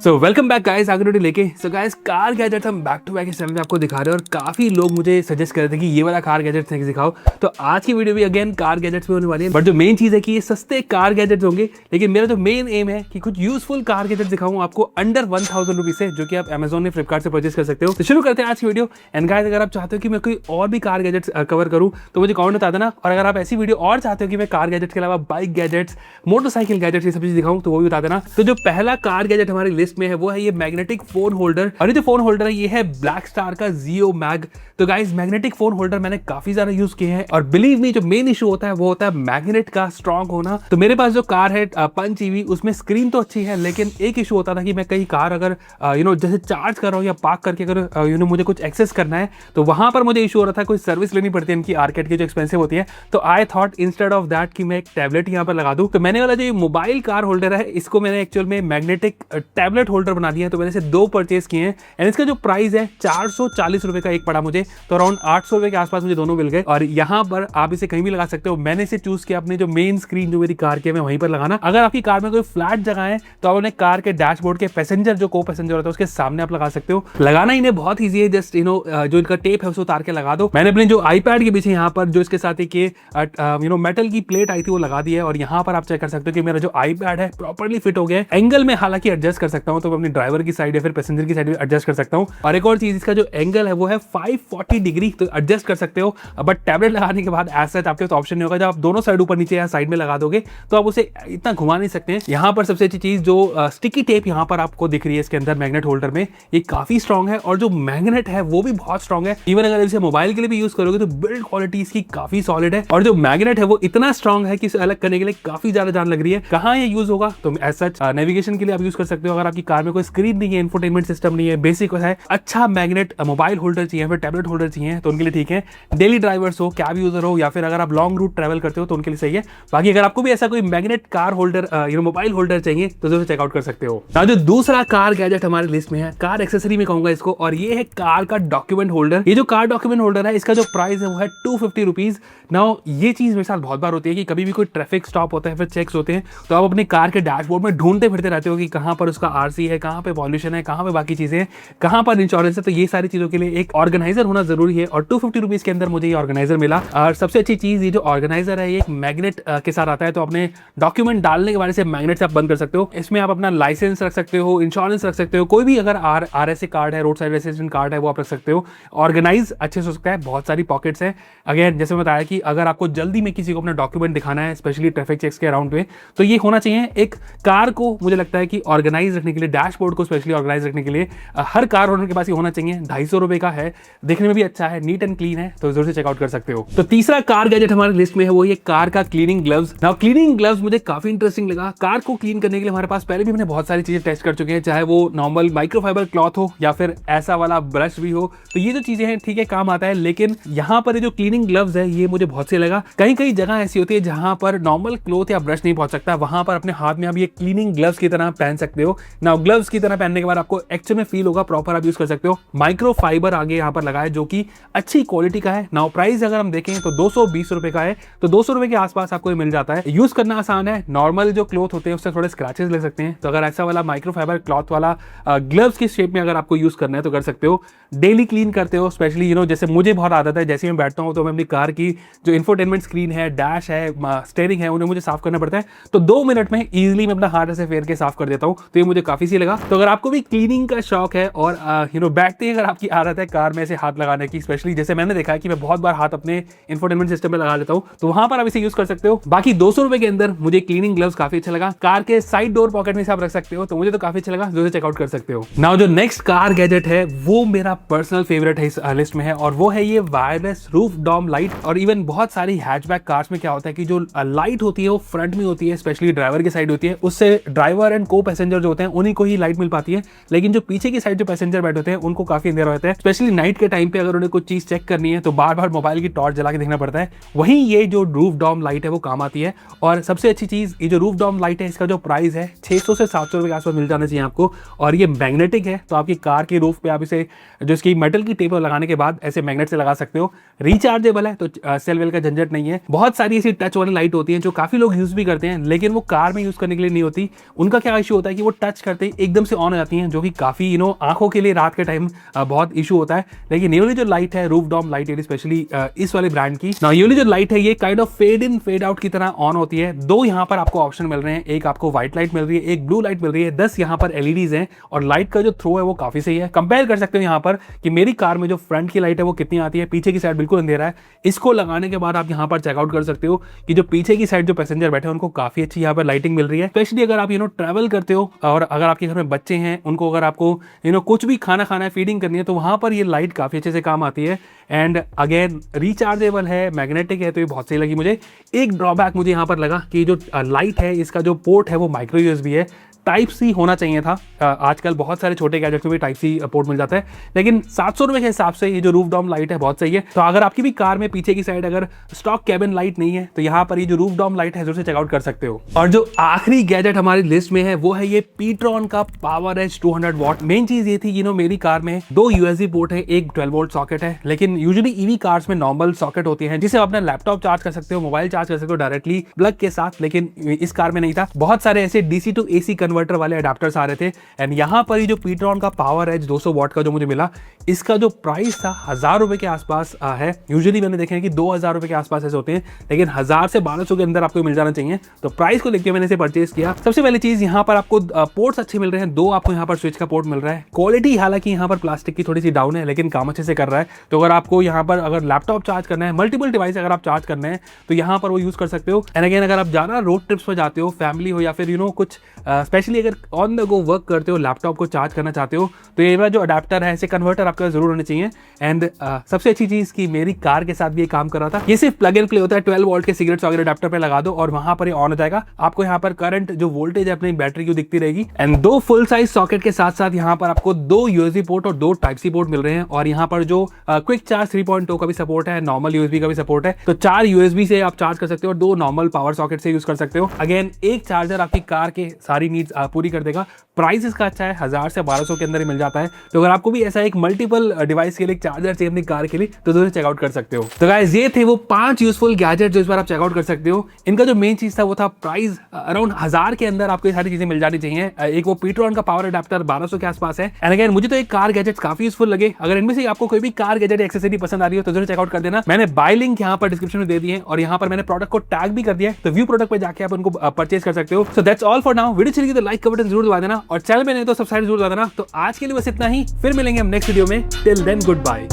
So welcome back guys, आगे video लेके। So guys, car gadgets हम बैक टू बैक इस चैनल पे आपको दिखा रहे हैं और काफी लोग मुझे सजेस्ट कर रहे थे कि ये वाला कार गैजेट्स दिखाओ। तो आज की वीडियो भी अगेन कार गैजेट्स में होने वाली है, बट जो मेन चीज है कि ये सस्ते कार गैजेट्स होंगे। लेकिन मेरा जो मेन एम है कि कुछ यूजफुल कार गैजेट्स दिखाऊं आपको अंडर 1000 रुपीज से, जो कि आप अमेजोन ने फ्लिपकार्ट से परचेज कर सकते हो। तो शुरू करते हैं आज की वीडियो। एंड गाइस, अगर आप चाहते हो कि मैं कोई और भी कार गैजेट्स कवर करूं तो मुझे कमेंट बता देना। और अगर आप ऐसी वीडियो और चाहते हो कि मैं कार गैजेट्स के अलावा बाइक गैजेट्स, मोटरसाइकिल गैजेट्स, ये सब चीज दिखाऊं तो वो भी बता देना। तो जो पहला कार गैजेट हमारी लिस्ट में है वो है ये मैग्नेटिक फोन होल्डर। और ये जो फोन होल्डर है ये है ब्लैक स्टार का जियो मैग। तो गाइस, मैग्नेटिक फोन होल्डर मैंने काफी ज्यादा यूज किए हैं और बिलीव मी, जो मेन इशू होता है वो होता है मैग्नेट का स्ट्रांग होना। तो मेरे पास जो कार है पंच ईवी, उसमें स्क्रीन तो अच्छी है, लेकिन एक इशू होता था कि मैं कई कार अगर जैसे चार्ज कर रहा हूँ या पार्क करके अगर मुझे कुछ एक्सेस करना है तो वहां पर मुझे इशू हो रहा था। कोई सर्विस लेनी पड़ती है इनकी आर्केड की जो एक्सपेंसिव होती है। तो I thought instead of that कि मैं एक टैबलेट यहाँ पर लगा दूं। तो मैंने वाला जो मोबाइल कार होल्डर है इसको मैंने एक्चुअल में मैग्नेटिक टैबलेट होल्डर बना दिया है। तो मैंने इसे दो परचेज किए हैं एंड इसका जो प्राइस है 440 रुपए का एक पड़ा मुझे। तो अराउंड 800 रुपए के आसपास मुझे दोनों मिल गए। और यहाँ पर आप इसे कहीं भी लगा सकते हो। मैंने इसे चूज किया अपने जो मेन स्क्रीन जो मेरी कार की है वहीं पर लगाना। अगर आपकी कार में कोई फ्लैट जगह है तो आप अपने कार के डैशबोर्ड के पैसेंजर जो को पैसेंजर होता है उसके सामने आप लगा सकते हो। लगाना इन्हें बहुत ईजी है। जस्ट जो इनका टेप है उसको उतार के लगा दो। मैंने अपने जो आईपैड के पीछे यहाँ पर जो इसके साथ एक मेटल की प्लेट आई थी वो लगा दी है। और यहाँ पर आप चेक कर सकते हो कि मेरा जो आईपैड है प्रॉपर्ली फिट हो गया है। एंगल में हालांकि एडजस्ट कर सकता हूँ, तो अपनी ड्राइवर की साइड या फिर पैसेंजर की साइड में एडजस्ट कर सकता हूँ। और एक और चीज, इसका जो एंगल है वो है 540 डिग्री, तो एडजस्ट कर सकते हो। बट टैबलेट लगाने के बाद ऐसा आपके पास ऑप्शन नहीं होगा। जब आप दोनों साइड ऊपर नीचे या साइड में लगा दोगे तो आप उसे इतना घुमा नहीं सकते हैं। यहाँ पर सबसे अच्छी चीज जो स्टिकी टेप यहाँ पर आपको दिख रही है इसके अंदर मैग्नेट होल्डर में, ये काफी स्ट्रॉन्ग है। और जो मैग्नेट है वो भी बहुत स्ट्रॉन्ग है। इवन अगर इसे मोबाइल के लिए भी यूज करोगे तो बिल्ड क्वालिटी इसकी काफी सॉलिड है। और जो मैग्नेट है वो इतना स्ट्रॉन्ग है कि इसे अलग करने के लिए काफी ज्यादा जान लग रही है। कहाँ ये यूज होगा तो एज सच नेविगेशन के लिए आप यूज कर सकते हो। अगर आपकी कार में कोई स्क्रीन नहीं है, इंफोटेनमेंट सिस्टम नहीं है, बेसिक है, अच्छा मैग्नेट मोबाइल होल्डर चाहिए फिर टैबलेट होल्डर चाहिए तो उनके लिए ठीक है। डेली ड्राइवर्स हो, कैब यूजर हो, या फिर अगर आप लॉन्ग रूट ट्रैवल करते हो तो उनके लिए सही है। बाकी अगर आपको भी ऐसा कोई magnet car holder mobile holder चाहिए तो जरूर चेकआउट कर सकते हो। जो दूसरा कार गैजेट हमारी लिस्ट में है, कार एक्सेसरी में कहूंगा इसको, और ये है कार का डॉक्यूमेंट होल्डर। ये जो कार डॉक्यूमेंट होल्डर है इसका जो प्राइस है वो है 250 रुपीज। नाउ ये चीज मेरे साथ बहुत बार होती है कि कभी भी कोई ट्रैफिक स्टॉप होता है फिर चेक्स होते हैं तो आप अपने कार के डैशबोर्ड में ढूंढते फिरते रहते हो कि कहां पर उसका आरसी है, कहां पे पॉल्यूशन है, कहां पे बाकी चीजें हैं, कहां पर इंश्योरेंस है। तो ये सारी चीजों के लिए एक ऑर्गेनाइजर होना जरूरी है और 250 रुपीज के अंदर मुझे ये ऑर्गेनाइजर मिला। और सबसे अच्छी चीज, ये जो ऑर्गेनाइजर है ये एक मैग्नेट के साथ आता है। तो अपने डॉक्यूमेंट डालने के बाद से मैग्नेट से आप बंद कर सकते हो। इसमें आप अपना लाइसेंस रख सकते हो, इंश्योरेंस रख सकते हो, कोई भी अगर RSA कार्ड है, रोड साइड रेसिडेंट कार्ड है, वो आप रख सकते हो। ऑर्गेनाइज अच्छे से हो सकता है, बहुत सारी पॉकेट्स है। अगेन जैसे मैं बताया कि अगर आपको जल्दी में किसी को अपना डॉक्यूमेंट दिखाना है, स्पेशली ट्रैफिक चेक्स के अराउंड में, तो ये होना चाहिए। एक कार को मुझे लगता है कि ऑर्गेनाइज रखने के लिए, डैशबोर्ड को स्पेशली ऑर्गेनाइज रखने के लिए हर कार ओनर के पास ये होना चाहिए। 250 रुपए का है, देखने में भी अच्छा है, नीट एंड क्लीन है, तो जरूर से चेकआउट कर सकते हो। तो तीसरा कार गैजेट हमारी लिस्ट में है वो ये कार का cleaning gloves. Now cleaning gloves मुझे काफी इंटरेस्टिंग लगा। कार को क्लीन करने के लिए हमारे पास पहले भी मैंने बहुत सारी चीजें टेस्ट कर चुके हैं, चाहे वो नॉर्मल माइक्रोफाइबर क्लॉथ हो या फिर ऐसा वाला ब्रश भी हो। तो ये जो चीजें हैं ठीक है, काम आता है। लेकिन यहाँ पर ये जो क्लीनिंग ग्लव्स है ये मुझे बहुत सही लगा। कहीं कहीं जगह ऐसी होती है जहां पर नॉर्मल क्लॉथ या ब्रश नहीं पहुंच सकता, वहां पर अपने हाथ में आप ये क्लीनिंग ग्लव्स की तरह पहन सकते हो। नाउ ग्लव्स की तरह पहनने के बाद आपको एक्चुअल में फील होगा प्रॉपर आप यूज कर सकते हो। माइक्रोफाइबर आगे यहाँ पर लगा है जो कि अच्छी क्वालिटी का है। नाउ प्राइस अगर हम देखें तो 220 रुपए का है, तो 200 रुपए के आसपास आपको मिल जाता है। यूज करना आसान है। नॉर्मल जो क्लॉथ होते हैं उससे थोड़े स्क्रैचेस लग सकते हैं, तो अगर ऐसा वाला माइक्रोफाइबर क्लॉथ वाला ग्लव्स की शेप में अगर आपको यूज करना है तो कर सकते हो। डेली क्लीन करते हो, स्पेशली जैसे मुझे बहुत आदत है, जैसे मैं बैठता हूँ तो मैं अपनी कार की जो इंफोटेनमेंट स्क्रीन है, डैश है, स्टीयरिंग है, उन्हें मुझे साफ करना पड़ता है। तो 2 मिनट में इजीली मैं अपना हाथ ऐसे फेर के साफ कर देता हूँ। तो ये मुझे काफी सही लगा। तो अगर आपको भी क्लीनिंग का शौक है और बैठते ही अगर आपकी आदत है कार में ऐसे हाथ लगाने की, स्पेशली जैसे मैंने देखा है कि मैं बहुत बार हाथ अपने इंफोटेनमेंट सिस्टम में लगा लेता हूँ, तो वहां पर आप इसे यूज कर सकते हो। बाकी 200 रुपए के अंदर मुझे क्लीनिंग ग्लव्स काफी अच्छा लगा। कार के साइड डोर पॉकेट में से आप रख सकते हो, तो मुझे तो काफी अच्छा लगा, जो चेकआउट कर सकते हो। नाउ जो नेक्स्ट कार गैजेट है वो मेरा पर्सनल फेवरेट है इस लिस्ट में है, और वो है ये वायरलेस रूफ डॉम लाइट। और इवन बहुत सारी हैचबैक कार्स में क्या होता है कि जो लाइट होती है वो फ्रंट में होती है, स्पेशली ड्राइवर की साइड होती है, उससे ड्राइवर एंड को पैसेंजर जो होते हैं उन्हीं को ही लाइट मिल पाती है। लेकिन जो पीछे की साइड जो पैसेंजर बैठे होते हैं उनको काफी अंधेरा होता है, स्पेशली नाइट के टाइम पे अगर उन्हें कुछ चीज चेक करनी है तो बार बार मोबाइल की टॉर्च जला के देखना पड़ता है। वहीं ये जो रूफ डॉम लाइट है वो काम आती है। और सबसे अच्छी चीज, ये जो रूफ डॉम लाइट है इसका जो प्राइस है 600 से 700 रुपए के आसपास मिल जाना चाहिए आपको। और ये मैग्नेटिक है, तो आपकी कार के रूफ पे आप इसे जो इसकी मेटल की टेप लगाने के बाद ऐसे मैग्नेट से लगा सकते हो। रिचार्जेबल है, तो सेल वेल का झंझट नहीं है। बहुत सारी ऐसी टच वाली लाइट होती है जो काफी लोग यूज भी करते हैं, लेकिन वो कार में यूज करने के लिए नहीं होती। उनका क्या इशू होता है कि वो टच करते ही एकदम से ऑन हो जाती हैं, जो कि काफ़ी आंखों के लिए रात के टाइम बहुत इशू होता है। लेकिन ये वाली जो लाइट है रूफ डॉम लाइट, स्पेशली इस वाले ब्रांड की, ना ये वाली जो लाइट है ये kind of fade in fade out की तरह ऑन होती है। दो यहाँ पर आपको ऑप्शन मिल रहे हैं, एक आपको व्हाइट लाइट मिल रही है, एक ब्लू लाइट मिल रही है। 10 यहाँ पर एलईडीज हैं और लाइट का जो थ्रो है वो काफी सही है। कंपेयर कर सकते हो यहाँ पर कि मेरी कार में जो फ्रंट की लाइट है वो कितनी आती है, पीछे की साइड बिल्कुल अंधेरा है। इसको लगाने के बाद आप यहाँ पर चेकआउट कर सकते हो कि जो पीछे की साइड जो पैसेंजर बैठे हैं उनको काफी अच्छी यहाँ पर लाइटिंग मिल रही है। स्पेशली अगर आप ट्रैवल करते हो और अगर आपके घर में बच्चे हैं, उनको अगर आपको कुछ भी खाना खाना है, फीडिंग करनी है, तो वहां पर ये लाइट काफी अच्छे से काम आती है। एंड अगेन रिचार्जेबल है, मैग्नेटिक है, तो ये बहुत सही लगी मुझे। एक ड्रॉबैक मुझे यहाँ पर लगा कि जो लाइट है इसका जो पोर्ट है वो माइक्रो यूएसबी है, टाइप सी होना चाहिए था। आजकल बहुत सारे छोटे गैजेट्स में भी टाइप सी पोर्ट मिल जाता है, लेकिन 700 रुपए के हिसाब से ये जो रूफ डॉम लाइट है बहुत सही है। तो अगर आपकी भी कार में पीछे की साइड अगर स्टॉक कैबिन लाइट नहीं है तो यहाँ पर ये जो रूफ डॉम लाइट है जरूर से चेकआउट कर सकते हो। और जो आखिरी गैजेट हमारी लिस्ट में है वो है ये पीट्रॉन का पावर एज 200 वॉट। मेन चीज ये थी मेरी कार में 2 यूएसबी पोर्ट है, एक 12 वोल्ट सॉकेट है, लेकिन यूजुअली ईवी कार्स में नॉर्मल सॉकेट होती है जिसे आप अपना लैपटॉप चार्ज कर सकते हो, मोबाइल चार्ज कर सकते हो डायरेक्टली प्लग के साथ, लेकिन इस कार में नहीं था। बहुत सारे ऐसे डीसी टू एसी कन्वर्टर वाले अडेप्टर्स आ रहे थे। एंड यहाँ पर ही जो पीट्रॉन का पावर एज 200 वॉट का जो मुझे मिला, इसका जो प्राइस था 1000 रुपए के आसपास है। यूजुअली मैंने देखा है कि 2000 रुपए के आसपास ऐसे होते हैं, लेकिन 1000 से 1200 के अंदर आपको मिल जाना चाहिए। तो प्राइस को लेकर मैंने इसे परचेज किया। सबसे पहली चीज यहाँ पर आपको पोर्ट्स अच्छे मिल रहे हैं, 2 आपको यहाँ पर स्विच का पोर्ट मिल रहा है। क्वालिटी हालांकि यहाँ पर प्लास्टिक की थोड़ी सी डाउन है, लेकिन काम अच्छे से कर रहा है। तो अगर आपको यहाँ पर अगर लैपटॉप चार्ज करना है, मल्टीपल डिवाइस अगर आप चार्ज करना है तो यहाँ पर वो यूज कर सकते हो। एंड अगेन अगर आप जाना रोड ट्रिप्स पर जाते हो, फैमिली हो या फिर कुछ स्पेशली अगर ऑन द गो वर्क करते हो, लैपटॉप को चार्ज करना चाहते हो, तो ये वाला जो अडेप्टर है, ऐसे कन्वर्टर आपके पास जरूर होने चाहिए। एंड सबसे अच्छी चीज की मेरी कार के साथ भी ये काम कर रहा था। ये सिर्फ प्लग एंड प्ले होता है, 12 वोल्ट के सिगरेट्स वगैरह अडेप्टर पे लगा दो और वहां पर ये ऑन हो जाएगा। आपको यहाँ पर करंट जो वोल्टेज है अपनी बैटरी की दिखती रहेगी। एंड 2 फुल साइज सॉकेट के साथ साथ यहाँ पर आपको 2 यूएसबी पोर्ट और 2 टाइप सी पोर्ट मिल रहे हैं। और यहाँ पर जो क्विक चार्ज 3.2 का भी सपोर्ट है, नॉर्मल यूएसबी का भी सपोर्ट है। तो 4 यूएसबी से आप चार्ज कर सकते हो और 2 नॉर्मल पावर सॉकेट से यूज कर सकते हो। अगेन एक चार्जर आपकी कार के सारी नीड्स पूरी कर देगा। प्राइस इसका अच्छा है, 1000 से 1200 के अंदर ही मिल जाता है। तो अगर आपको भी ऐसा एक मल्टीपल डिवाइस के लिए चार्जर चाहिए अपनी कार के लिए तो जरूर चेकआउट कर सकते हो। तो गाइस ये थे वो 5 यूजफुल गैजेट जो इस बार आप चेकआउट कर सकते हो। इनका जो मेन चीज था वो था प्राइस अराउंड 1000 के अंदर आपको ये सारी चीजें मिल जानी चाहिए। एक वो पीट्रॉन का पावर अडेप्टर 1200 के आसपास है। एंड अगेन मुझे तो एक कार गैजेट्स काफी यूजफुल लगे। अगर इनमें से आपको कोई भी कार गैजेट एक्सेसरी पसंद आ रही हो तो जरूर चेकआउट कर देना। मैंने बाय लिंक यहाँ पर डिस्क्रिप्शन में दे दिए और यहाँ पर मैंने प्रोडक्ट को टैग भी कर दिया है, तो व्यू प्रोडक्ट पे जाके आप उनको परचेज कर सकते हो। So that's all for now. Video चलेगी तो लाइक का बटन जरूर दबा देना और चैनल में नहीं तो सब्सक्राइब जरूर दबा देना। तो आज के लिए बस इतना ही, फिर मिलेंगे हम नेक्स्ट वीडियो में। Till then good bye.